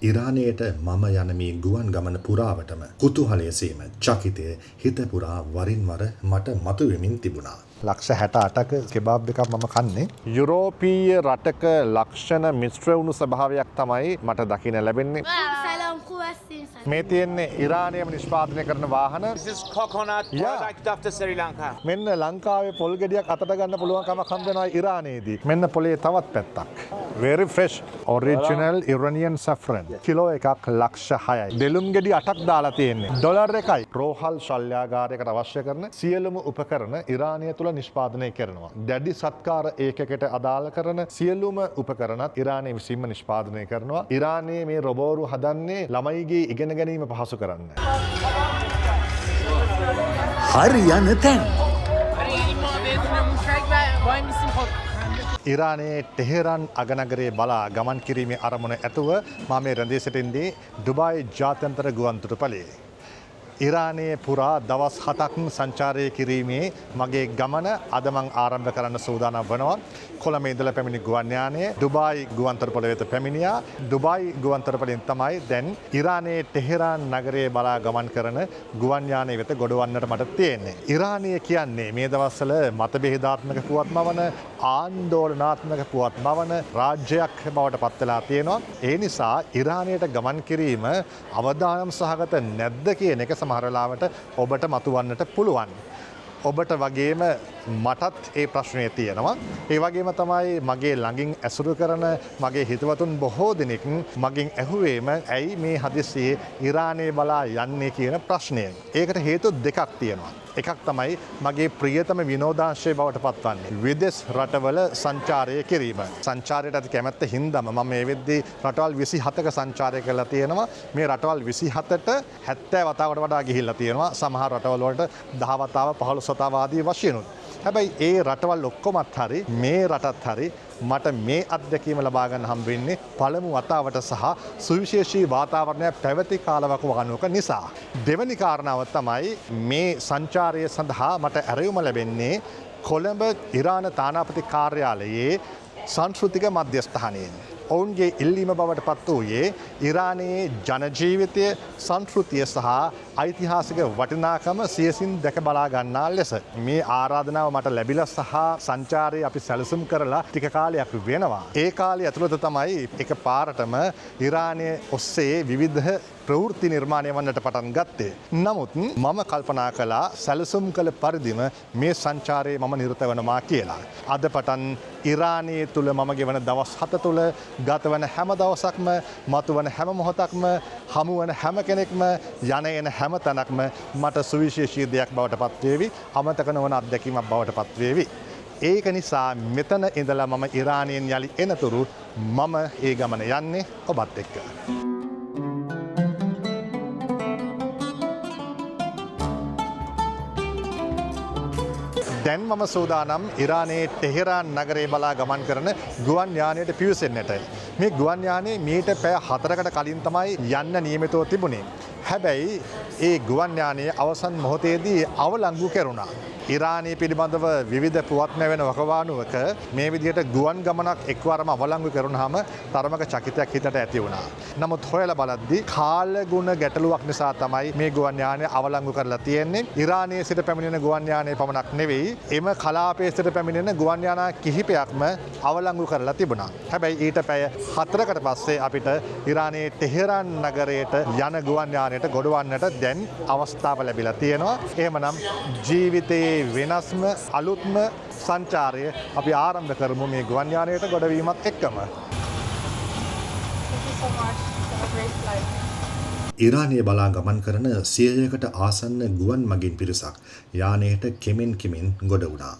ඉරානයට මම යන මේ ගුවන් ගමන පුරාවටම කුතුහලය සේම චකිතය හිත පුරා වරින් වර මට මතුවෙමින් තිබුණා. ලක්ෂ 68ක කෙබාබ් එකක් මම කන්නේ. යුරෝපීය රටක ලක්ෂණ මිශ්‍ර වුණු ස්වභාවයක් තමයි මට දකින්න ලැබෙන්නේ. මේ තියෙන්නේ ඉරානයේම නිෂ්පාදනය කරන වාහන. This is coconut product of Sri Lanka. මෙන්න ලංකාවේ පොල් ගෙඩියක් අතට ගන්න පුළුවන් කමක් හම්බ වෙනවා ඉරානයේදී. මෙන්න පොලේ තවත් පැත්තක්. Very fresh original Iranian saffron. Kilo එකක් ලක්ෂ 6යි. දෙලුම් ගෙඩි 8ක් දාලා තියෙන්නේ. ඩොලර් 1යි. රෝහල් ශල්‍යාගාරයකට අවශ්‍ය කරන සියලුම උපකරණ ඉරානය තුල නිෂ්පාදනය කරනවා. දැඩි සත්කාර ඒකකයට අදාළ කරන සියලුම උපකරණත් ඉරානය විසින්ම නිෂ්පාදනය කරනවා. ඉරානයේ මේ රොබෝරු හදන්නේ ළමයිගේ ඉගෙන ගැනීම පහසු කරන්න. හරි යන තැන්. ඉරානයේ ටෙහෙරන් අගනගරයේ බලා ගමන් කිරීමේ අරමුණ ඇතුව මම මේ රැඳී සිටින්නේ ඩුබායි ජාත්‍යන්තර ගුවන්තොටුපළේ. ඉරානයේ පුරා දවස් 7ක් සංචාරය කිරීමේ මගේ ගමන අද මං ආරම්භ කරන්න සූදානම් වෙනවා. කොළඹ ඉඳලා පැමිණි ගුවන් යානය ඩුබායි ගුවන්තොටුපළ වෙත පැමිණියා. ඩුබායි ගුවන්තොටුපළෙන් තමයි දැන් ඉරානයේ ටෙහෙරාන් නගරයේ බලා ගමන් කරන ගුවන් යානය වෙත ගොඩවන්නට මට තියෙන්නේ. ඉරානය කියන්නේ මේ දවස්වල මතභේදාත්මක පුවත් මවන ආන්දෝලනාත්මක පුවත් මවන රාජ්‍යයක් බවට පත් වෙලා තියෙනවා. ඒ නිසා ඉරානයට ගමන් කිරීම අවදානම් සහගත නැද්ද කියන එක සමහර වෙලාවට ඔබට මතුවන්නට පුළුවන්. ඔබට වගේම මටත් ඒ ප්‍රශ්නය තියෙනවා. ඒ වගේම තමයි මගේ ළඟින් ඇසුරු කරන මගේ හිතවතුන් බොහෝ දෙනෙක් මගෙන් ඇහුවේම ඇයි මේ හදිස්සියේ ඉරානයේ බලා යන්නේ කියන ප්‍රශ්නය. ඒකට හේතු දෙකක් තියෙනවා. එකක් තමයි මගේ ප්‍රියතම විනෝදාංශය බවට පත්වන්නේ. විදෙස් රටවල සංචාරය කිරීම. සංචාරයට ඇති කැමැත්ත හින්දාම මම මේ වෙද්දී රටවල් 27ක සංචාරය කරලා තියෙනවා. මේ රටවල් 27ට 70 වතාවට වඩා ගිහිල්ලා තියෙනවා. සමහර රටවල් වලට 10 වතාව 15 වතාව ආදී වශයෙන්. හැබැයි ඒ රටවල් ඔක්කොමත් හරි මේ රටත් හරි මට මේ අත්දැකීම ලබා ගන්න හම්බ වෙන්නේ පළමු වතාවට සහ සුවිශේෂී වාතාවරණයක් පැවති කාලවකවානුවක නිසා. දෙවැනි කාරණාව තමයි මේ සංචාරය සඳහා මට ඇරයුම ලැබෙන්නේ කොළඹ ඉරාන තානාපති කාර්යාලයේ සංස්කෘතික මධ්‍යස්ථානයෙන්. ඔවුන්ගේ ඉල්ලීම බවට පත් වූයේ ඉරානයේ ජනජීවිතය සංස්කෘතිය සහ ඓතිහාසික වටිනාකම සියසින් දැක බලා ගන්නා ලෙස. මේ ආරාධනාව මට ලැබිලා සහ සංචාරය අපි සැලසුම් කරලා ටික කාලයක් වෙනවා. ඒ කාලය ඇතුළත තමයි එකපාරටම ඉරානය ඔස්සේ විවිධ ප්‍රවෘත්ති නිර්මාණය වන්නට පටන් ගත්තේ. නමුත් මම කල්පනා කළා සැලසුම් කළ පරිදිම මේ සංචාරයේ මම නිරත වෙනවා කියලා. අද පටන් ඉරානයේ තුල මම ගෙවන දවස් 7 තුල ගතවන හැම දවසක්ම මතුවන හැම මොහොතක්ම හමුවන හැම කෙනෙක්ම යන එන හැම තැනක්ම මට සුවිශේෂී දෙයක් බවට පත් වේවි. අමතක නොවන අත්දැකීමක් බවට පත් වේවි. ඒක නිසා මෙතන ඉඳලා මම ඉරානයෙන් යලි එනතුරු මම ඒ ගමන යන්නේ ඔබත් එක්ක. දැන් මම සූදානම් ඉරානයේ ටෙහෙරාන් නගරයේ බලා ගමන් කරන ගුවන් යානයට පිවිසෙන්නට. මේ ගුවන් යානයේ මීට පැය 4කට කලින් තමයි යන්න නියමිතව තිබුණේ. හැබැයි ඒ ගුවන් යානයේ අවසන් මොහොතේදී අවලංගු කෙරුණා. ඉරානය පිළිබඳව විවිධ පුවත් නැවෙන වකවානුවක මේ විදිහට ගුවන් ගමනක් එක්වරම අවලංගු කරුණාම තරමක චකිතයක් හිතට ඇති වුණා. නමුත් හොයලා බලද්දී කාලගුණ ගැටලුවක් නිසා තමයි මේ ගුවන් යානය අවලංගු කරලා තියෙන්නේ. ඉරානයේ සිට පැමිණෙන ගුවන් යානය පමණක් නෙවෙයි, එම කලාපයේ සිට පැමිණෙන ගුවන් යාන කිහිපයක්ම අවලංගු කරලා තිබුණා. හැබැයි ඊට පැය 4කට පස්සේ අපිට ඉරානයේ ටෙහෙරාන් නගරයට යන ගුවන් යානයට ගොඩවන්නට දැන් අවස්ථාව ලැබිලා තියෙනවා. එහෙමනම් ජීවිතයේ වෙනස්ම අලුත්ම සංචාරය අපි ආරම්භ කරමු මේ ගුවන් යානයට ගොඩවීමත් එක්කම. ඉරානය බලා ගමන් කරන 100කට ආසන්න ගුවන් මගින් පිරිසක් යානයට කෙමෙන් කෙමෙන් ගොඩ වුණා.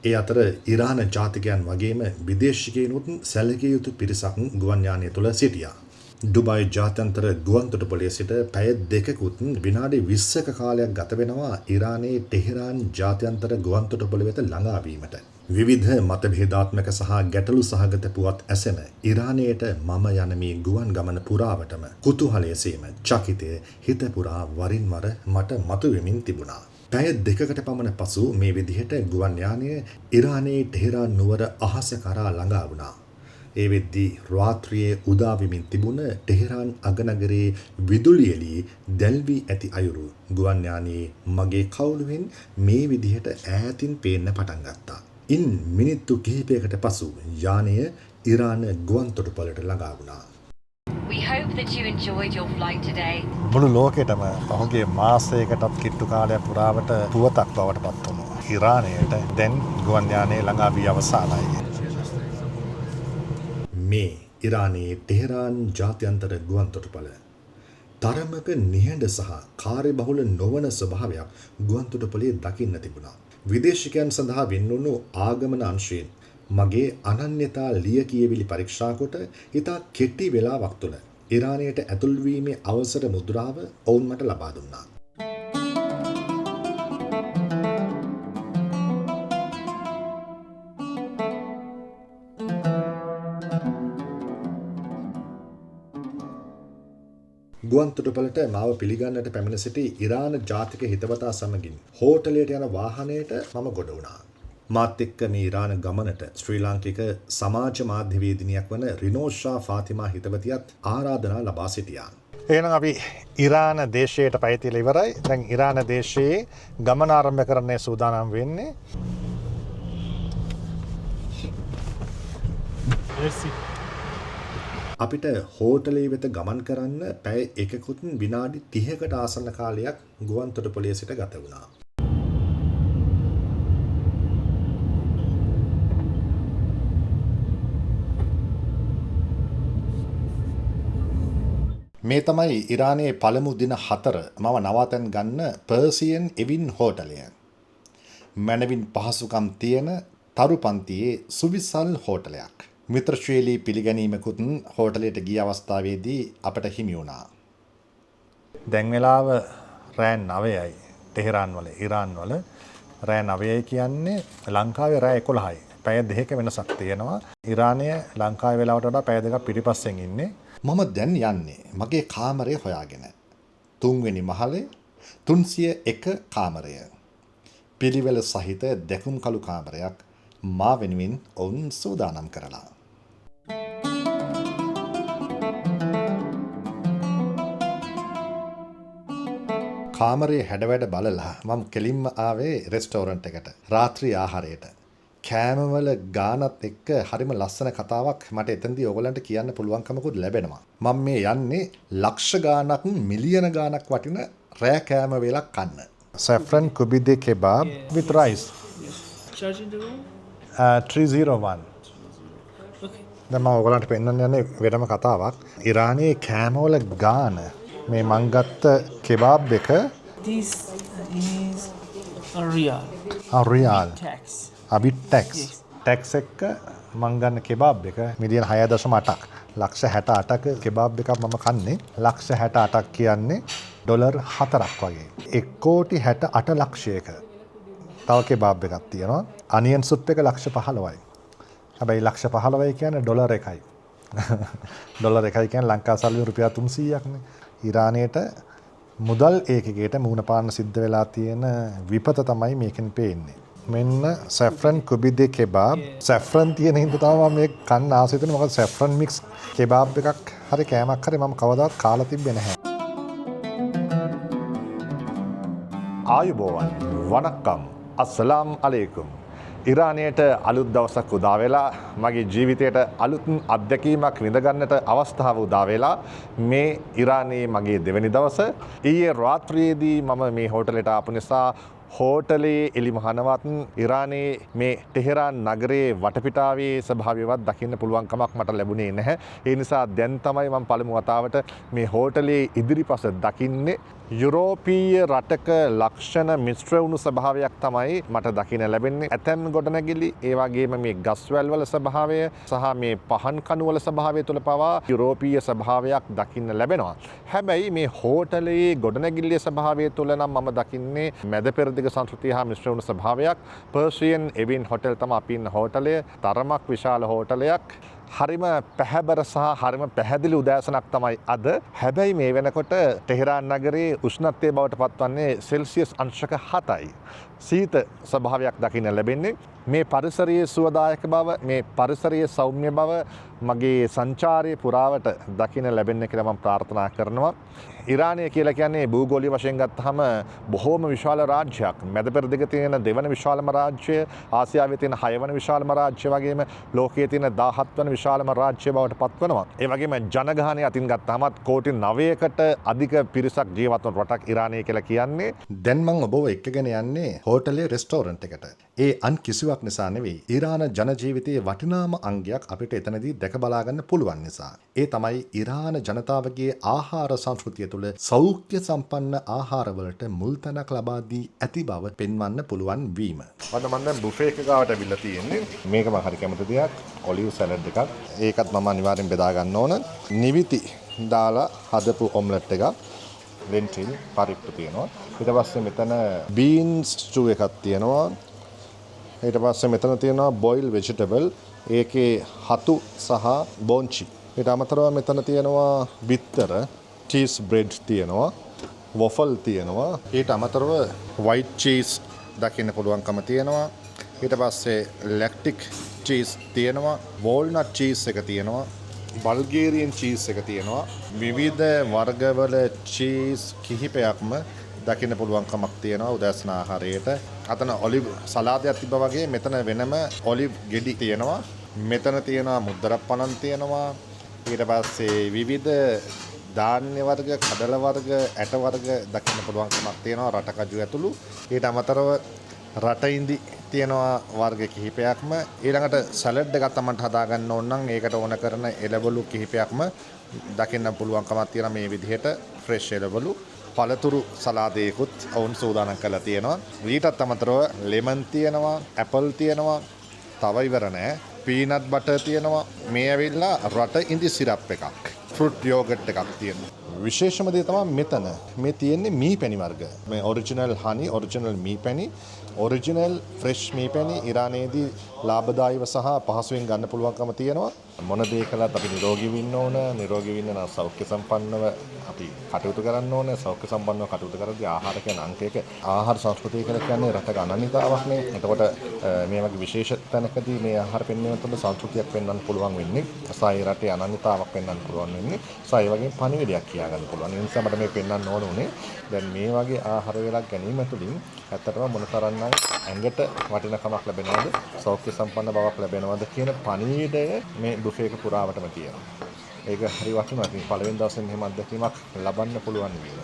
ඒ අතර ඉරාන ජාතිකයන් වගේම විදේශිකයනුත් සැලකිය යුතු පිරිසක් ගුවන් යානය තුළ සිටියා. ඩුබායි ජාත්‍යන්තර ගුවන්තොටුපළේ සිට පැය 2කුත් විනාඩි 20ක කාලයක් ගත වෙනවා ඉරානයේ ටෙහෙරාන් ජාත්‍යන්තර ගුවන්තොටුපළ වෙත ළඟා වීමට. විවිධ මතභේදාත්මක සහ ගැටලු සහගත පුවත් ඇසෙන ඉරානයට මම යන මේ ගුවන් ගමන පුරාවටම කුතුහලය සේම චකිතය හිත පුරා වරින් වර මට මතුවෙමින් තිබුණා. පැය 2කට පමණ පසු මේ විදිහට ගුවන් යානය ඉරානයේ ටෙහෙරාන් නුවර අහස කරා ළඟා වුණා. ඒ වෙද්දී රාත්‍රියේ උදා වෙමින් තිබුණ ටෙහෙරාන් අගනගරයේ විදුලි එළි දැල්වී ඇති අයුරු ගුවන් යානයේ මගේ කවුළුවෙන් මේ විදිහට ඈතින් පේන්න පටන් ගත්තා. ඉන් මිනිත්තු කිහිපයකට පසු යානය ඉරාන ගුවන් තොටුපළට ළඟා වුණා. We hope that you enjoyed your flight today. මුළු ලෝකෙටම පහුගිය මාසයකටත් කිට්ටු කාලයක් පුරාවට පුවතක් බවට පත් වුණු ඉරානයට දැන් ගුවන් යානය ළඟා වී අවසానයි. මේ ඉරානයේ ටෙහෙරාන් ජාත්‍යන්තර ගුවන් තොටුපළ තරමක නිහඬ සහ කාර්යබහුල නොවන ස්වභාවයක් ගුවන් තොටුපළේ දකින්න තිබුණා. විදේශිකයන් සඳහා වෙන්වුණු ආගමන අංශයෙන් මගේ අනන්‍යතා ලිය කියවිලි පරීක්ෂා කොට ඉතා කෙටි වේලාවක් තුළ ඉරානයට ඇතුල් වීමේ අවසර මුද්‍රාව ඔවුන් මට ලබා දුන්නා. ගුවන් තොටුපළට මාව පිළිගන්නට පැමිණ සිටි ඉරාන ජාතික හිතවතා සමගින් හෝටලයට යන වාහනයට මම ගොඩ වුණා. මාත් එක්ක මේ ඉරාන ගමනට ශ්‍රී ලාංකික සමාජ මාධ්‍යවේදිනියක් වන රිනෝෂා ෆාතිමා හිතවතියත් ආරාධනා ලබා සිටියා. එහෙනම් අපි ඉරාන දේශයට පැය තියලා ඉවරයි. දැන් ඉරාන දේශයේ ගමන ආරම්භ කරන්න සූදානම් වෙන්නේ. අපිට හෝටලේ වෙත ගමන් කරන්න පැය එකකුත් විනාඩි 30කට ආසන්න කාලයක් ගුවන් තොටුපළේ සිට ගත වුණා. මේ තමයි ඉරානයේ පළමු දින 4 මම නවාතැන් ගන්න පර්සියන් එවින් හෝටලය. මැනවින් පහසුකම් තියෙන තරු පන්තියේ සුවිසල් හෝටලයක්. මිත්‍රශීලී පිළිගැනීමකුත් හෝටලයට ගිය අවස්ථාවේදී අපට හිමි වුණා. දැන් වෙලාව රෑ 9යි ටෙහෙරාන් වල ඉරාන් වල රෑ 9යි කියන්නේ ලංකාවේ රෑ 11යි. පැය දෙකක වෙනසක් තියෙනවා. ඉරානය ලංකාවේ වෙලාවට වඩා පැය දෙකක් පිටිපස්සෙන් ඉන්නේ. මම දැන් යන්නේ මගේ කාමරය හොයාගෙන. 3 වෙනි මහලේ 301 කාමරය. පිළිවෙල සහිත දැකුම් කළු කාමරයක් මා වෙනුවෙන් ඔවුන් සූදානම් කරලා. කාමරයේ හැඩවැඩ බලලා මම කෙලින්ම ආවේ රෙස්ටෝරන්ට් එකට රාත්‍රී ආහාරයට. කෑමවල ගානත් එක්ක හරිම ලස්සන කතාවක් මට එතනදී ඔයගලන්ට කියන්න පුළුවන්කමකුත් ලැබෙනවා. මම මේ යන්නේ ලක්ෂ ගානක් මිලියන ගානක් වටින රෑ කෑම වේලක් කන්න. Saffron kubide kebab with rice. Charging the room? 301. දැන් මම ඔයගලන්ට පෙන්වන්න යන්නේ වෙනම කතාවක්. ඉරානයේ කෑමවල ගාන මේ මං ගත්ත කෙබාබ් එක This is a real rial tax. අබිට් ටැක්ස් ටැක්ස් එක්ක මං ගන්න කෙබාබ් එක මිලියන 6.8ක් ලක්ෂ 68ක කෙබාබ් එකක් මම කන්නේ. ලක්ෂ 68ක් කියන්නේ ඩොලර් 4ක් වගේ. 1,68 ලක්ෂයක තව කෙබාබ් එකක් තියෙනවා. අනියන් සුප් එක ලක්ෂ 15යි. හැබැයි ලක්ෂ 15යි කියන්නේ ඩොලර් 1යි. ඩොලර් 1යි කියන්නේ ලංකා සල්ලි රුපියල් 300ක්නේ. ඉරානයට මුදල් ඒකකයට මුණ පාන්න සිද්ධ වෙලා තියෙන විපත තමයි මේකෙන් පේන්නේ. මෙන්න saffron kubide kebab. saffron තියෙන හින්දා තමයි මම මේ කන්න ආස හිතුනේ. මොකද saffron mix kebab එකක් හරි කෑමක් හරි මම කවදාවත් කාලා තිබ්බේ නැහැ. ආයුබෝවන් වණක්කම් අස්සලාම් අලයිකුම්. ඉරානයට අලුත් දවසක් උදා වෙලා මගේ ජීවිතයට අලුත් අත්දැකීමක් විඳගන්නට අවස්ථාව උදා වෙලා මේ ඉරානයේ මගේ දෙවැනි දවස. ඊයේ රාත්‍රියේදී මම මේ හෝටලෙට ආපු නිසා හෝටලේ එලිමහනවත් ඉරානයේ මේ ටෙහෙරාන් නගරයේ වටපිටාවේ ස්වභාවයවත් දකින්න පුළුවන් කමක් මට ලැබුණේ නැහැ. ඒ නිසා දැන් තමයි මම පළමු වතාවට මේ හෝටලේ ඉදිරිපස දකින්නේ. යුරෝපීය රටක ලක්ෂණ මිශ්‍ර වුණු ස්වභාවයක් තමයි මට දකින්න ලැබෙන්නේ. ඇතැම් ගොඩනැගිලි ඒ වගේම මේ ගස්වැල් වල ස්වභාවය සහ මේ පහන් කණු වල ස්වභාවය තුළ පවා යුරෝපීය ස්වභාවයක් දකින්න ලැබෙනවා. හැබැයි මේ හෝටලයේ ගොඩනැගිල්ලේ ස්වභාවය තුළ නම් මම දකින්නේ මැද පෙරදිග සංස්කෘතිය හා මිශ්‍ර වුණු ස්වභාවයක්. පර්සියන් එවින් හෝටල් තමයි අපි ඉන්න හෝටලය. තරමක් විශාල හෝටලයක්. හරිම පැහැබර සහ හරිම පැහැදිලි උදෑසනක් තමයි අද. හැබැයි මේ වෙනකොට ටෙහෙරාන් නගරයේ උෂ්ණත්වය බවට පත්වන්නේ සෙල්සියස් අංශක 7යි. සීත ස්වභාවයක් දකින්න ලැබෙන්නේ. මේ පරිසරයේ සුවදායක බව, මේ පරිසරයේ සෞම්‍ය බව මගේ සංචාරයේ පුරාවට දකින්න ලැබෙන්න කියලා මම ප්‍රාර්ථනා කරනවා. ඉරානය කියලා කියන්නේ භූගෝලීය වශයෙන් ගත්තාම බොහෝම විශාල රාජ්‍යයක්. මැද පෙරදිග තියෙන දෙවන විශාලම රාජ්‍යය, ආසියාවේ තියෙන 6 වන විශාලම රාජ්‍ය වගේම ලෝකයේ තියෙන 17 වන විශාලම රාජ්‍ය බවට පත්වනවා. ඒ වගේම ජනගහනය අතින් ගත්තාමත් කෝටි 9කට අධික පිරිසක් ජීවත් වන රටක් ඉරානය කියලා කියන්නේ. දැන් මම ඔබව එක්කගෙන යන්නේ හෝටලේ රෙස්ටෝරන්ට් එකට. ඒ අන් කිසිවක් නිසා නෙවෙයි. ඉරාන ජන ජීවිතයේ වටිනාම අංගයක් අපිට එතනදී දැක බලා ගන්න පුළුවන් නිසා. ඒ තමයි ඉරාන ජනතාවගේ ආහාර සංස්කෘතිය තුළ සෞඛ්‍ය සම්පන්න ආහාරවලට මුල් තැනක් ලබා දී ඇති බව පෙන්වන්න පුළුවන් වීම. මම දැන් බුෆේ එක ගාවට අවිල්ලා තියෙන්නේ. මේක මම හරි කැමති දෙයක්. ඔලිව් සැලඩ් එකක්. ඒකත් මම අනිවාර්යෙන් බෙදා ගන්න ඕන. නිවිති දාලා හදපු ඔම්ලට් එකක්. ලෙන්ටිල් පරිප්පු තියෙනවා. ඊට පස්සේ මෙතන බීන්ස් ස්ටූ එකක් තියෙනවා. ඊට පස්සේ මෙතන තියෙනවා බොයිල් වෙජිටබල්. ඒකේ හතු සහ බොන්චි. ඊට අමතරව මෙතන තියෙනවා බිත්තර, චීස් බ්‍රෙඩ් තියෙනවා, වොෆල් තියෙනවා. ඊට අමතරව වයිට් චීස් දකින්න පුළුවන්කම තියෙනවා. ඊට පස්සේ ලැක්ටික් චීස් තියෙනවා, වෝල්නට් චීස් එක තියෙනවා, බල්ගේරියන් චීස් එක තියෙනවා. විවිධ වර්ගවල චීස් කිහිපයක්ම දකින්න පුළුවන්කමක් තියෙනවා උදෑසන ආහාරයට. අතන ඔලිව් සලාදයක් තිබ්බා වගේ මෙතන වෙනම ඔලිව් ගෙඩි තියෙනවා. මෙතන තියෙනවා මුද්දරප්පණන් තියෙනවා. ඊට පස්සේ විවිධ ධාන්‍ය වර්ග, කඩල වර්ග, ඇට වර්ග දකින්න පුළුවන්කමක් තියෙනවා රටකජු ඇතුළු. ඊට අමතරව රටින්දි තියෙනවා වර්ග කිහිපයක්ම. ඊළඟට සැලඩ් එකක් තමයි හදා ගන්න ඕන නම් ඒකට ඕන කරන එළවලු කිහිපයක්ම දකින්න පුළුවන්කමක් තියෙනවා මේ විදිහට ෆ්‍රෙෂ් එළවලු. පළතුරු සලාදයකුත් ඔවුන් සූදානම් කරලා තියෙනවා. ඊටත් අමතරව ලෙමන් තියෙනවා, ඇපල් තියෙනවා. තව ඉවර නෑ. පීනට් බටර් තියෙනවා. මේ ඇවිල්ලා රට ඉඳි සිරප් එකක්. ෆෘට් යෝගට් එකක් තියෙනවා. විශේෂම දේ තමයි මෙතන මේ තියෙන්නේ මී පැණි වර්ග. මේ ඔරිජිනල් හනි, ඔරිජිනල් මී පැණි, ඔරිජිනල් ෆ්‍රෙෂ් මී පැණි ඉරානයේදී ලාභදායීව සහ පහසුවෙන් ගන්න පුළුවන්කම තියෙනවා. මොන දේ කළත් අපි නිරෝගීව ඉන්න ඕන. නිරෝගීව ඉන්න නම් සෞඛ්‍ය සම්පන්නව අපි කටයුතු කරන්න ඕන. සෞඛ්‍ය සම්පන්නව කටයුතු කරද්දී ආහාර කියන අංක එක ආහාර සංස්කෘතිය කියලා කියන්නේ රටක අනන්‍යතාවක් නේ. එතකොට මේ වගේ විශේෂ තැනකදී මේ ආහාර පෙන්වීම තුළ සංස්කෘතියක් පෙන්වන්න පුළුවන් වෙන්නේ. සායි රටේ අනන්‍යතාවක් පෙන්වන්න පුළුවන් වෙන්නේ. සායි වගේ පණිවිඩයක් කියා ගන්න පුළුවන්. ඒ නිසා මට මේ පෙන්වන්න ඕන උනේ දැන් මේ වගේ ආහාර වේලක් ගැනීම තුළින් ඇත්තටම මොනතරම්නම් ඇඟට වටිනකමක් ලැබෙනවද, සෞඛ්‍ය සම්පන්න බවක් ලැබෙනවද කියන පණිවිඩය මේ බුෆේ එක පුරාවටම තියෙනවා. ඒක හරි වටිනවා. ඉතින් පළවෙනි දවසේ මෙහෙම අත්දැකීමක් ලබන්න පුළුවන් වීම.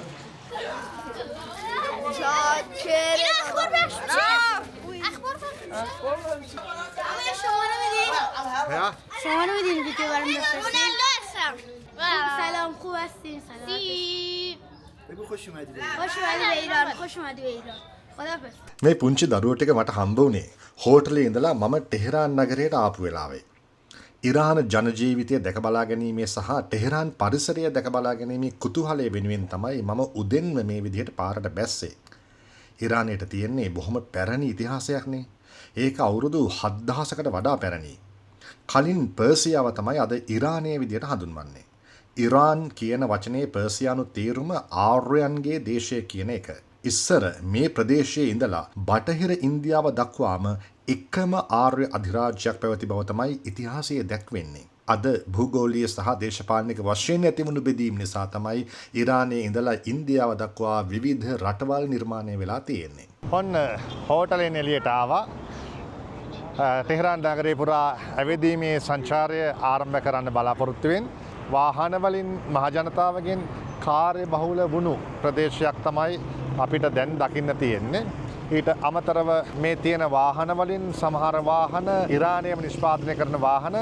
شما نمیدونی که برام بفرستیم؟ سلام، خوب هستین؟ بگو خوش اومدی به ایران. خوش اومدی به ایران. خداحافظ. මේ පුංචි දරුවෝ ටික මට හම්බ වුණේ හෝටලේ ඉඳලා මම ටෙහෙරාන් නගරයට ආපු වෙලාවේ. ඉරාන ජන ජීවිතය දැක බලා ගැනීමේ සහ ටෙහෙරාන් පරිසරය දැක බලා ගැනීමේ කුතුහලය වෙනුවෙන් තමයි මම උදෙන්ම මේ විදිහට පාරට බැස්සේ. ඉරානයට තියෙන්නේ බොහොම පැරණි ඉතිහාසයක්නේ. ඒක අවුරුදු 7000කට වඩා පැරණි. කලින් පර්සියාව තමයි අද ඉරානය විදිහට හඳුන්වන්නේ. ඉරාන් කියන වචනේ පර්සියානු තේරුම ආර්යයන්ගේ දේශය කියන එක. ඉස්සර මේ ප්‍රදේශයේ ඉඳලා බටහිර ඉන්දියාව දක්වාම එකම ආර්ය අධිරාජ්‍යයක් පැවති බව තමයි ඉතිහාසයේ දැක්වෙන්නේ. අද භූගෝලීය සහ දේශපාලනික වශයෙන් ඇතිවුණු බෙදීම් නිසා තමයි ඉරානයේ ඉඳලා ඉන්දියාව දක්වා විවිධ රටවල් නිර්මාණය වෙලා තියෙන්නේ. ඔන්න හෝටලෙන් එළියට ආවා. ටෙහෙරාන් නගරේ පුරා ඇවිදීමේ සංචාරය ආරම්භ කරන්න බලාපොරොත්තු වෙන වාහන වලින් මහ ජනතාවගෙන් කාර්ය බහුල වුණු ප්‍රදේශයක් තමයි අපිට දැන් දකින්න තියෙන්නේ. ඊට අමතරව මේ තියෙන වාහන වලින් සමහර වාහන ඉරානයේම නිෂ්පාදනය කරන වාහන.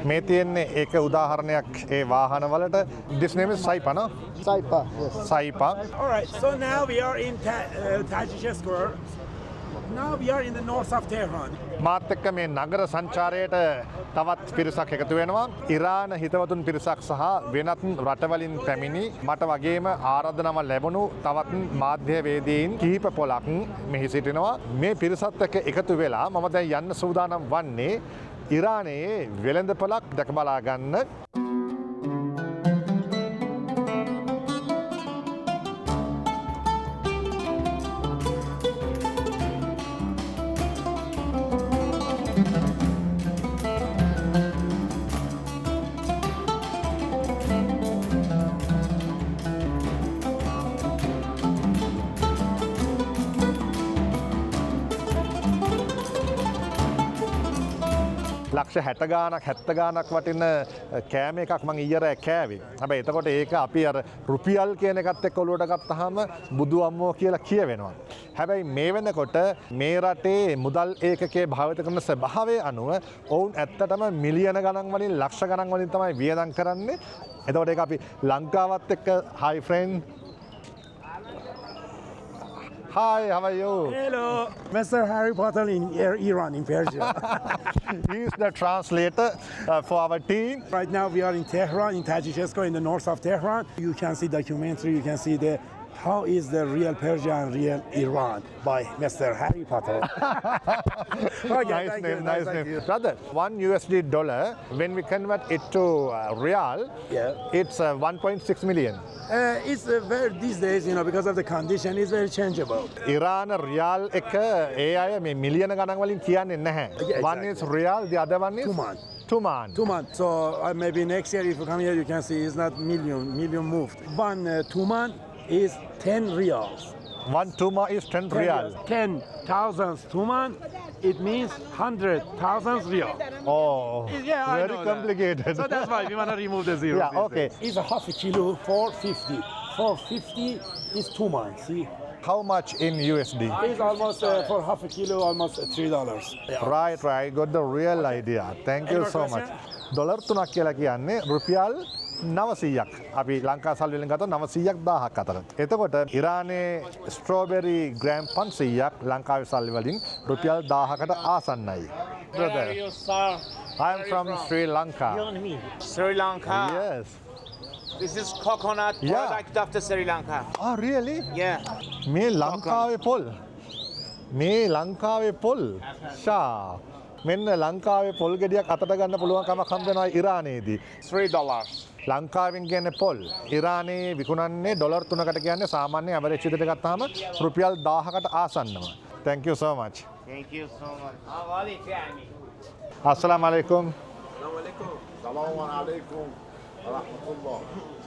මේ තියෙන්නේ ඒක උදාහරණයක් ඒ වාහන වලට. This name is Saipa, no? Saipa, yes. Saipa. All right, so now we are in Tajik Square. Now we are in the north of Tehran. මාත් එක්ක මේ නගර සංචාරයට තවත් පිරිසක් එකතු වෙනවා. ඉරාන හිතවතුන් පිරිසක් සහ වෙනත් රටවලින් පැමිණි මට වගේම ආරාධනාවක් ලැබුණු තවත් මාධ්‍යවේදීන් කිහිප පොලක් මෙහි සිටිනවා. මේ පිරිසත් එක්ක එකතු වෙලා මම දැන් යන්න සූදානම් වන්නේ ඉරානයේ වෙළඳපොළක් දැක බලා ගන්න. ලක්ෂ 60 ගානක් 70 ගානක් වටින කෑම එකක් මං ඊයර කෑවේ. හැබැයි එතකොට ඒක අපි අර රුපියල් කියන එකත් එක්ක ඔලුවට ගත්තාම බුදු අම්මෝ කියලා කියවෙනවා. හැබැයි මේ වෙනකොට මේ රටේ මුදල් ඒකකයේ භාවිත කරන ස්වභාවය අනුව ඔවුන් ඇත්තටම මිලියන ගණන් වලින් ලක්ෂ ගණන් වලින් තමයි වියදම් කරන්නේ. එතකොට ඒක අපි ලංකාවත් එක්ක hi friend. Hi, how are you? Hello, Mr. Harry Potter in Iran, in Persia. He is the translator for our team. Right now we are in Tehran, in Tajikistan, in the north of Tehran. You can see documentary, you can see how is the real Persia and real Iran by Mr. Harry Potter. Okay, Nice name, nice name. Brother, $1 dollar, when we convert it to real, it's 1.6 million. It's very, these days, because of the condition, it's very changeable. ඉරාන rial එක ඒ අය මේ මිලියන ගණන් වලින් කියන්නේ නැහැ. One is real, the other one is Tuman. Tuman. 2 months. So maybe next year, if you come here, you can see it's not million moved. One tuman is 10 reals. One tuma is 10 real. 10,000 tuman, it means 100,000 real. Oh, Yeah, I very know that. complicated. So that's why we want to remove the zero. Yeah, okay. It's a half a kilo, 450. 450 is tuman, see? How much in USD? It's almost, for half a kilo, almost $3. Yeah. Right, got the real idea. Thank you so much. Dollar 3ක් කියලා කියන්නේ රුපියල් 900ක්. අපි ලංකා සල්ලි වලින් ගත්තොත් 900ක් 1000ක් අතර. එතකොට ඉරානයේ ස්ට්‍රෝබෙරි ග්‍රෑම් 500ක් ලංකාවේ සල්ලි වලින් රුපියල් 1000කට ආසන්නයි. Brother, I am from Sri Lanka. Sri Lanka. Yes. This is coconut Yeah. product of the Sri Lanka. Oh, really? Yeah. මේ ලංකාවේ පොල්. මේ ලංකාවේ පොල්. ෂා. මෙන්න ලංකාවේ පොල් ගෙඩියක් අතට ගන්න පුළුවන් කමක් හම්බ වෙනවා ඉරානයේදී. $3. ලංකාවෙන් කියන්නේ පොල්. ඉරානයේ විකුණන්නේ ඩොලර් 3කට කියන්නේ සාමාන්‍ය ඇවරේජ් විදිහට ගත්තාම රුපියල් 1000කට ආසන්නම. Thank you so much. Thank you so much. Assalamu alaikum.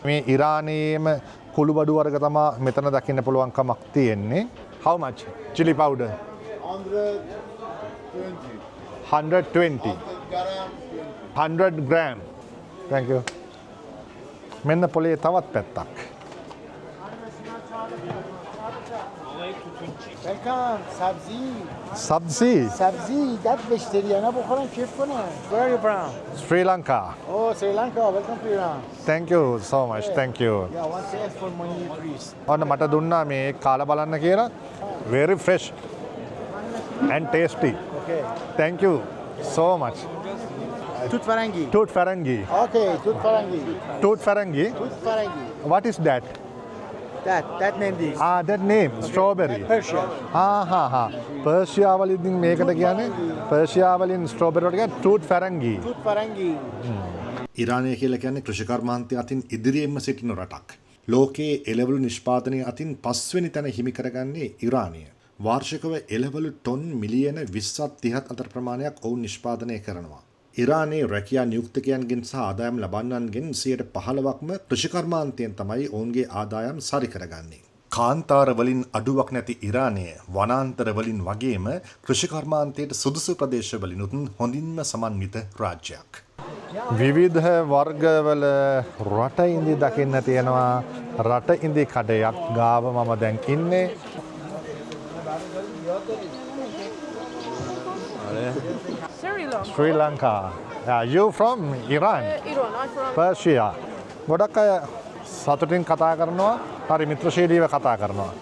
මේ ඉරානයේම කුළු බඩු වර්ග තමයි මෙතන දකින්න පුළුවන් කමක් තියෙන්නේ. How much? Chili powder. 120. 100 gram. Thank you. මෙන්න පොලේ තවත් පැත්තක්. Sabzi. سبزی داد vegetariana بخورن کیف کنن. Where are you from? Sri Lanka. Oh, Sri Lanka. Welcome to Iran. Thank you so much. Thank you. Yeah, one cent for money, please. ඔන්න මට දුන්නා මේ කාලා බලන්න කියලා. Very fresh and tasty. Okay. Thank you so much. توت فرنگی. Toot Farangi. Okay, توت فرنگی. Toot Farangi. توت فرنگی. What is that? That name this. Ah, that name. Strawberry. Persia. හා. පර්ෂියා වලින් මේකට කියන්නේ පර්ෂියා වලින් ස්ට්‍රෝබෙරි වලට කියන්නේ toot farangi. توت فرنگی. ඉරානය කියලා කියන්නේ කෘෂිකර්මාන්තය අතින් ඉදිරියෙන්ම සිටින රටක්. ලෝකයේ එළවලු නිෂ්පාදනය අතින් 5 වෙනි තැන හිමි කරගන්නේ ඉරානය. වාර්ෂිකව එළවලු ටොන් මිලියන 20ත් 30ත් අතර ප්‍රමාණයක් ඔවුන් නිෂ්පාදනය කරනවා. ඉරානයේ රැකියා නියුක්තකයන්ගෙන් සහ ආදායම් ලබන්නන්ගෙන් 15%ක්ම කෘෂිකර්මාන්තයෙන් තමයි ඔවුන්ගේ ආදායම් සරි කරගන්නේ. කාන්තාර වලින් අඩුවක් නැති ඉරානය වනාන්තර වලින් වගේම කෘෂිකර්මාන්තයට සුදුසු ප්‍රදේශවලිනුත් හොඳින්ම සමන්විත රාජ්‍යයක්. විවිධ වර්ගවල රට ඉඳි දකින්න තියෙනවා. රට ඉඳි කඩයක් ගාව මම දැන් ඉන්නේ. Sri Lanka. Yeah, you from Iran? Iran, I'm from Persia. ගොඩක් අය සතුටින් කතා කරනවා. හරි මිත්‍රශීලීව කතා කරනවා.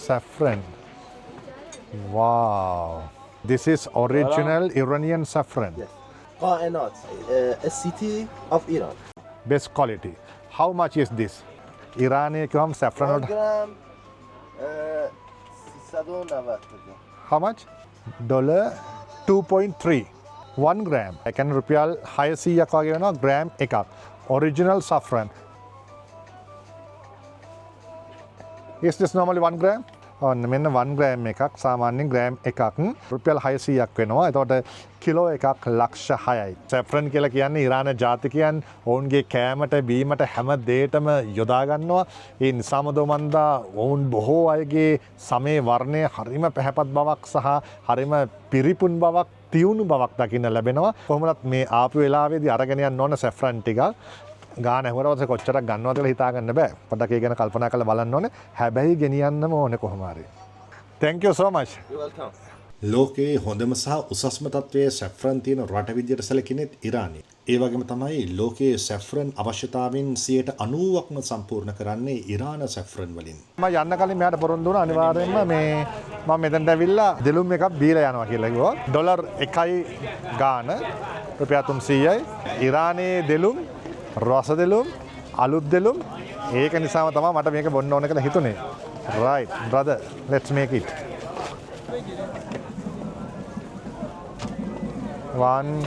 Saffron. Wow. This is original Iranian saffron. قائنات. A city of Iran. Best quality. How much is this? Irani kam saffron. 1 gram 390. How much? $2.3. 1 gram. I can rupial 600ක් වගේ වෙනවා gram එකක්. Original saffron. Is this normally 1 gram? ඔන්න මෙන්න 1 gram එකක් සාමාන්‍යයෙන් gram එකක් රුපියල් 600ක් වෙනවා. එතකොට කිලෝ එකක් ලක්ෂ 6යි. සැෆ්‍රන් කියලා කියන්නේ ඉරාන ජාතිකයන් ඔවුන්ගේ කෑමට බීමට හැම දෙයකටම යොදා ගන්නවා. ඒ නිසාම දොමන්දා ඔවුන් බොහෝ අයගේ සමේ වර්ණය හරිම පැහැපත් බවක් සහ හරිම පිරිපුන් බවක් තියුණු බවක් දකින්න ලැබෙනවා. කොහොමවත් මේ ආපු වෙලාවේදී අරගෙන යන්න ඕන සැෆ්‍රන් ටික ගාන ඇහුවට කොච්චරක් ගන්නවද කියලා හිතා ගන්න බෑ. පොඩ්ඩක් ඒ ගැන කල්පනා කරලා බලන්න ඕනේ. හැබැයි ගෙනියන්නම ඕනේ කොහොම හරි. Thank you so much. You're welcome. ලෝකයේ හොඳම සහ උසස්ම තත්ත්වයේ සැෆ්‍රන් තියෙන රට විදියට සැලකෙනෙත් ඉරානය. ඒ වගේම තමයි ලෝකයේ සැෆ්‍රන් අවශ්‍යතාවෙන් 90%ක්ම සම්පූර්ණ කරන්නේ ඉරාන සැෆ්‍රන් වලින්. මම යන්න කලින් මෙයාට පොරොන්දු වුණා අනිවාර්යයෙන්ම මේ මම මෙතනට ඇවිල්ලා දෙලුම් එකක් බීලා යනවා කියලා කිව්වා. ඩොලර් 1යි ගාන රුපියල් 300යි. ඉරානයේ දෙලුම් රස දෙලුම් අලුත් දෙලුම් ඒක නිසාම තමයි මට මේක බොන්න ඕන කියලා හිතුනේ. Right brother, let's make it. 1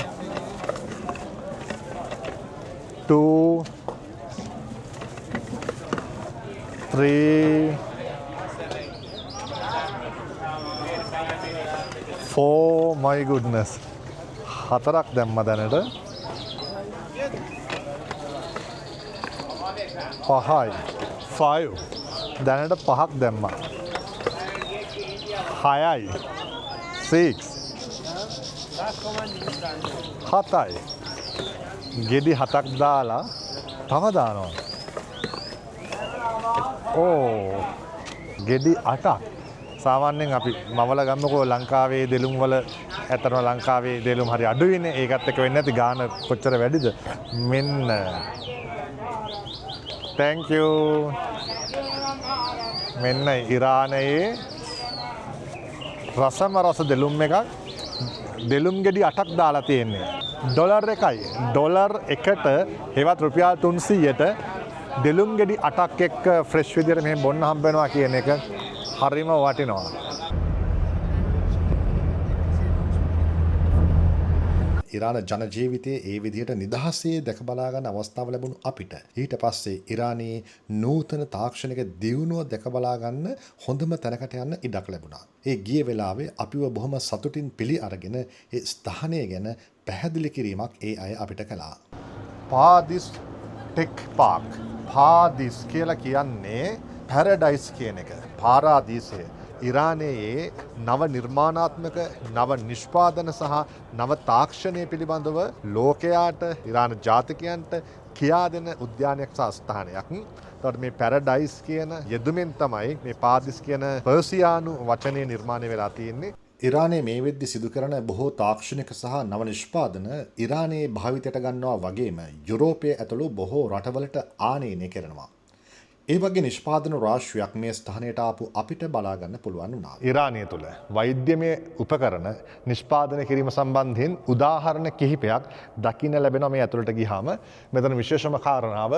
2 3 4 my goodness. හතරක් දැම්ම දැනට. පහයි 5 දැනට 5ක් දැම්මා 6යි 6 7යි ගෙඩි 7ක් දාලා තව දානවා ඕ ගෙඩි 8ක් සාමාන්‍යයෙන් අපි මවල ගන්නකො ලංකාවේ දෙලුම් වල ඇත්තටම ලංකාවේ දෙලුම් හරි අඩුයිනේ ඒකත් එක්ක වෙන්නේ නැති ගාන කොච්චර වැඩිද මෙන්න Thank you. මෙන්න ඉරානයේ රසම රස දෙලුම් එකක් දෙලුම් ගෙඩි 8ක් දාලා තියෙන්නේ. ඩොලර් 1යි. ඩොලර් 1ට හෙවත් රුපියල් 300ට දෙලුම් ගෙඩි 8ක් එක්ක ෆ්‍රෙෂ් විදියට මෙහෙම බොන්න හම්බ වෙනවා කියන එක හරිම වටිනවා. ඉරාන ජන ජීවිතයේ ඒ විදිහට නිදහසේ දැක බලා ගන්න අවස්ථාව ලැබුණු අපිට ඊට පස්සේ ඉරානයේ නූතන තාක්ෂණික දියුණුව දැක බලා ගන්න හොඳම තැනකට යන්න ඉඩක් ලැබුණා. ඒ ගිය වෙලාවේ අපිව බොහොම සතුටින් පිළි අරගෙන ඒ ස්ථානය ගැන පැහැදිලි කිරීමක් ඒ අය අපිට කළා. පාදිස් ටෙක් පාක්. පාදිස් කියලා කියන්නේ පැරඩයිස් කියන එක. පාරාදීසය. ඉරානයේ නව නිර්මාණාත්මක නව නිෂ්පාදන සහ නව තාක්ෂණය පිළිබඳව ලෝකයාට ඉරාන ජාතිකයන්ට කියා දෙන උද්‍යානයක් සහ ස්ථානයක්. එතකොට මේ පැරඩයිස් කියන යෙදුමෙන් තමයි මේ පාදිස් කියන පර්සියානු වචනේ නිර්මාණය වෙලා තියෙන්නේ. ඉරානයේ මේ වෙද්දි සිදු කරන බොහෝ තාක්ෂණික සහ නව නිෂ්පාදන ඉරානයේ භාවිතයට ගන්නවා වගේම යුරෝපයේ ඇතුළු බොහෝ රටවලට ආනයනය කරනවා. ඒ වගේ නිෂ්පාදන රාශියක් මේ ස්ථානයට ආපු අපිට බලා ගන්න පුළුවන් වුණා. ඉරානය තුළ වෛද්‍යමය උපකරණ නිෂ්පාදනය කිරීම සම්බන්ධයෙන් උදාහරණ කිහිපයක් දකින්න ලැබෙනවා මේ ඇතුළට ගියාම. මෙතන විශේෂම කාරණාව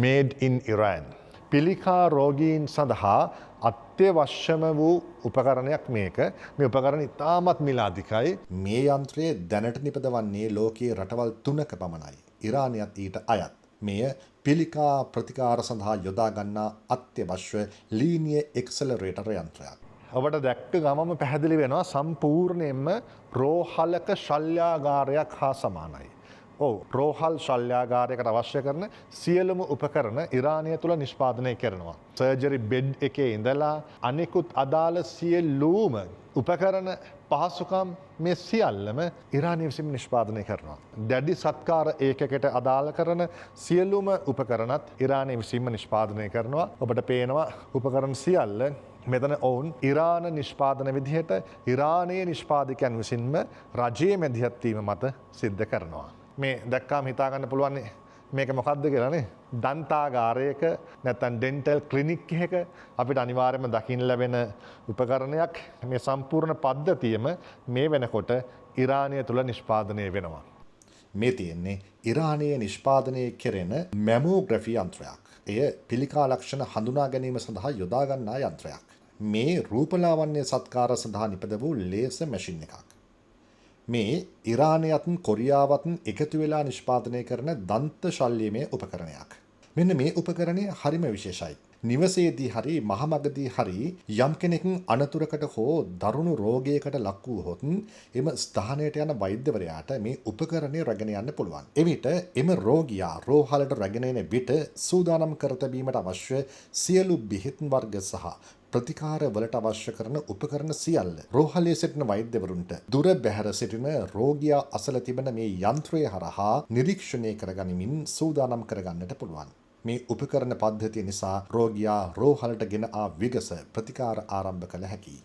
made in Iran. පිළිකා රෝගීන් සඳහා අත්‍යවශ්‍යම වූ උපකරණයක් මේක. මේ උපකරණ ඉතාමත් මිල අධිකයි. මේ යන්ත්‍රය දැනට නිපදවන්නේ ලෝකයේ රටවල් 3ක පමණයි. ඉරානයත් ඊට අයත්. මෙය පිළිකා ප්‍රතිකාර සඳහා යොදා ගන්නා අත්‍යවශ්‍ය ලීනිය එක්සලරේටර් යන්ත්‍රයක්. ඔබට දැක්ක ගමම පැහැදිලි වෙනවා සම්පූර්ණයෙන්ම රෝහලක ශල්‍යාගාරයක් හා සමානයි. ඔව් රෝහල් ශල්‍යාගාරයකට අවශ්‍ය කරන සියලුම උපකරණ ඉරානය තුළ නිෂ්පාදනය කරනවා. සර්ජරි බෙඩ් එකේ ඉඳලා අනෙකුත් අදාළ සියලුම උපකරණ පහසුකම් මේ සියල්ලම ඉරානය විසින් නිෂ්පාදනය කරනවා. දැඩි සත්කාර ඒකකට අදාළ කරන සියලුම උපකරණත් ඉරානය විසින්ම නිෂ්පාදනය කරනවා. ඔබට පේනවා උපකරණ සියල්ල මෙතන ඔවුන් ඉරාන නිෂ්පාදන විදිහට ඉරානයේ නිෂ්පාදකයන් විසින්ම රජයේ මැදිහත් වීම මත සිද්ධ කරනවා. මේ දැක්කාම හිතා ගන්න පුළුවන් මේක මොකක්ද කියලානේ. දන්තාගාරයක නැත්නම් ඩෙන්ටල් ක්ලිනික් එකක අපිට අනිවාර්යයෙන්ම දකින්න ලැබෙන උපකරණයක්. මේ සම්පූර්ණ පද්ධතියම මේ වෙනකොට ඉරානය තුල නිෂ්පාදනය වෙනවා. මේ තියෙන්නේ ඉරානයේ නිෂ්පාදනය කෙරෙන මැමෝග්‍රැෆි යන්ත්‍රයක්. එය පිළිකා ලක්ෂණ හඳුනා ගැනීම සඳහා යොදා ගන්නා යන්ත්‍රයක්. මේ රූපලාවන්‍ය සත්කාර සඳහා නිපද වූ ලේසර් මැෂින් එකක්. මේ ඉරානයත් කොරියාවත් එකතු වෙලා නිෂ්පාදනය කරන දන්ත ශල්‍යමය උපකරණයක්. මෙන්න මේ උපකරණය හරිම විශේෂයි. නිවසේදී හරි මහමගදී හරි යම් කෙනෙක් අනතුරකට හෝ දරුණු රෝගයකට ලක් වූහොත් එම ස්ථානයට යන වෛද්‍යවරයාට මේ උපකරණය රැගෙන යන්න පුළුවන්. එවිට එම රෝගියා රෝහලට රැගෙන එන විට සූදානම් කර තැබීමට අවශ්‍ය සියලු බෙහෙත් වර්ග සහ ප්‍රතිකාර වලට අවශ්‍ය කරන උපකරණ සියල්ල රෝහලේ සිටින වෛද්‍යවරුන්ට දුර බැහැර සිටින රෝගියා අසල තිබෙන මේ යන්ත්‍රය හරහා නිරීක්ෂණය කරගනිමින් සූදානම් කරගන්නට පුළුවන්. මේ උපකරණ පද්ධතිය නිසා රෝගියා රෝහලට ගෙන ආ විගස ප්‍රතිකාර ආරම්භ කළ හැකියි.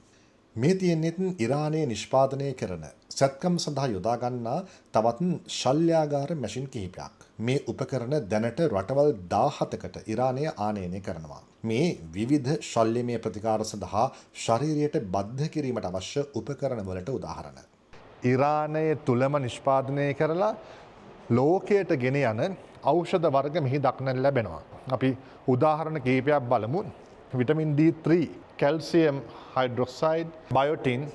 මේ තියෙන්නේ ඉරානයේ නිෂ්පාදනය කරන සැත්කම් සඳහා යොදා ගන්නා තවත් ශල්‍යාගාර මැෂින් කිහිපයක්. මේ උපකරණ දැනට රටවල් 17කට ඉරානය ආනයනය කරනවා. මේ විවිධ ශල්‍යමය ප්‍රතිකාර සඳහා ශරීරයට බද්ධ කිරීමට අවශ්‍ය උපකරණ වලට උදාහරණ. ඉරානයේ තුලම නිෂ්පාදනය කරලා ලෝකයට ගෙන යන ඖෂධ වර්ග මෙහි දක්නට ලැබෙනවා. අපි උදාහරණ කිහිපයක් බලමු. Vitamin D3, calcium hydroxide, biotin.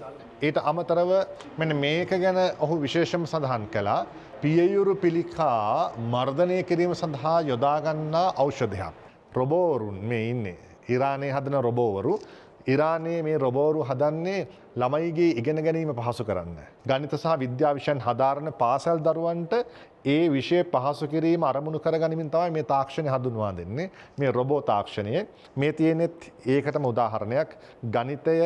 ඊට අමතරව මෙන්න මේක ගැන ඔහු විශේෂම සඳහන් කළා. පියයුරු පිළිකා මර්ධනය කිරීම සඳහා යොදා ගන්නා ඖෂධයක්. රොබෝවරුන් මේ ඉන්නේ. ඉරානයේ හදන රොබෝවරු. ඉරානයේ මේ රොබෝවරු හදන්නේ ළමයිගේ ඉගෙන ගැනීම පහසු කරන්න. ගණිත සහ විද්‍යා විෂයන් හදාරන පාසල් දරුවන්ට ඒ විෂය පහසු කිරීම අරමුණු කරගනිමින් තමයි මේ තාක්ෂණය හඳුන්වා දෙන්නේ. මේ රොබෝ තාක්ෂණය. මේ තියෙනෙත් ඒකටම උදාහරණයක්. ගණිතය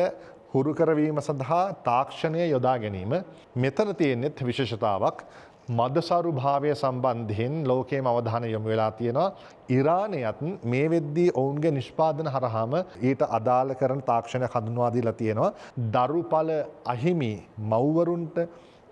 හුරු කරවීම සඳහා තාක්ෂණය යොදා ගැනීම. මෙතන තියෙනෙත් විශේෂතාවක්. මදසරු භාවය සම්බන්ධයෙන් ලෝකයේම අවධානය යොමු වෙලා තියෙනවා. ඉරානයත් මේ වෙද්දී ඔවුන්ගේ නිෂ්පාදන හරහාම ඊට අදාළ කරන තාක්ෂණයක් හඳුන්වා දීලා තියෙනවා. දරුඵල අහිමි මව්වරුන්ට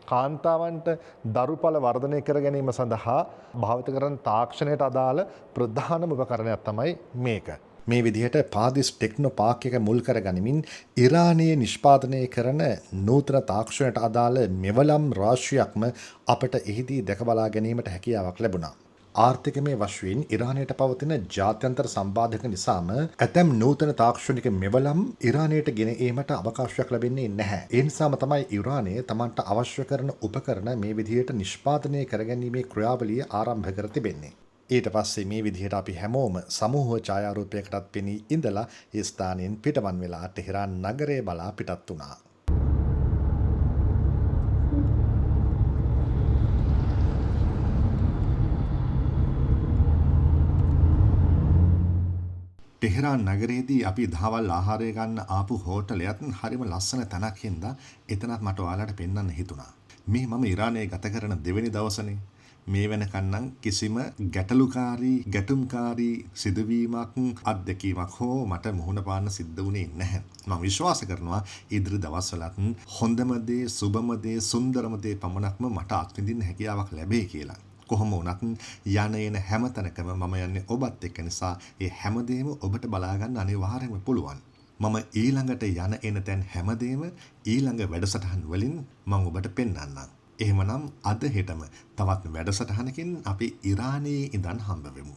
කාන්තාවන්ට දරුඵල වර්ධනය කර ගැනීම සඳහා භාවිත කරන තාක්ෂණයට අදාළ ප්‍රධානම උපකරණයක් තමයි මේක. මේ විදිහට පාදිස් ටෙක්නෝ පාක් එක මුල් කරගනිමින් ඉරානයේ නිෂ්පාදනය කරන නූතන තාක්ෂණයට අදාළ මෙවලම් රාශියක්ම අපට එහිදී දැක බලා ගැනීමට හැකියාවක් ලැබුණා. ආර්ථිකමය වශයෙන් ඉරානයට පවතින ජාත්‍යන්තර සම්බාධක නිසාම ඇතැම් නූතන තාක්ෂණික මෙවලම් ඉරානයට ගෙන ඒමට අවකාශයක් ලැබෙන්නේ නැහැ. ඒ නිසාම තමයි ඉරානය තමන්ට අවශ්‍ය කරන උපකරණ මේ විදිහට නිෂ්පාදනය කරගැනීමේ ක්‍රියාවලිය ආරම්භ කර තිබෙන්නේ. ඊට පස්සේ මේ විදිහට අපි හැමෝම සමූහ ඡායාරූපයකටත් පෙනී ඉඳලා ඒ ස්ථානයෙන් පිටවන් වෙලා ටෙහෙරාන් නගරය බලා පිටත් වුණා. ටෙහෙරාන් නගරයේදී අපි දහවල් ආහාරය ගන්න ආපු හෝටලයත් හරිම ලස්සන තැනක් හින්දා එතනත් මට ඔයාලට පෙන්වන්න හිතුණා. මේ මම ඉරානයේ ගත කරන දෙවෙනි දවසනේ. මේ වෙනකන්නම් කිසිම ගැටුම්කාරී සිදුවීමක් අත්දැකීමක් හෝ මට මුහුණ පාන්න සිද්ධ වුණේ නැහැ. මම විශ්වාස කරනවා ඉදිරි දවස්වලත් හොඳම දේ, සුබම දේ, සුන්දරම දේ පමණක්ම මට අත්විඳින්න හැකියාවක් ලැබේ කියලා. කොහොම වුණත් යන එන හැම තැනකම මම යන්නේ ඔබත් එක්ක නිසා ඒ හැමදේම ඔබට බලා ගන්න අනිවාර්යයෙන්ම පුළුවන්. මම ඊළඟට යන එන තැන් හැමදේම ඊළඟ වැඩසටහන් වලින් මම ඔබට පෙන්වන්නම්. එහෙමනම් අද හෙටම තවත් වැඩසටහනකින් අපි ඉරානයේ ඉඳන් හම්බ වෙමු.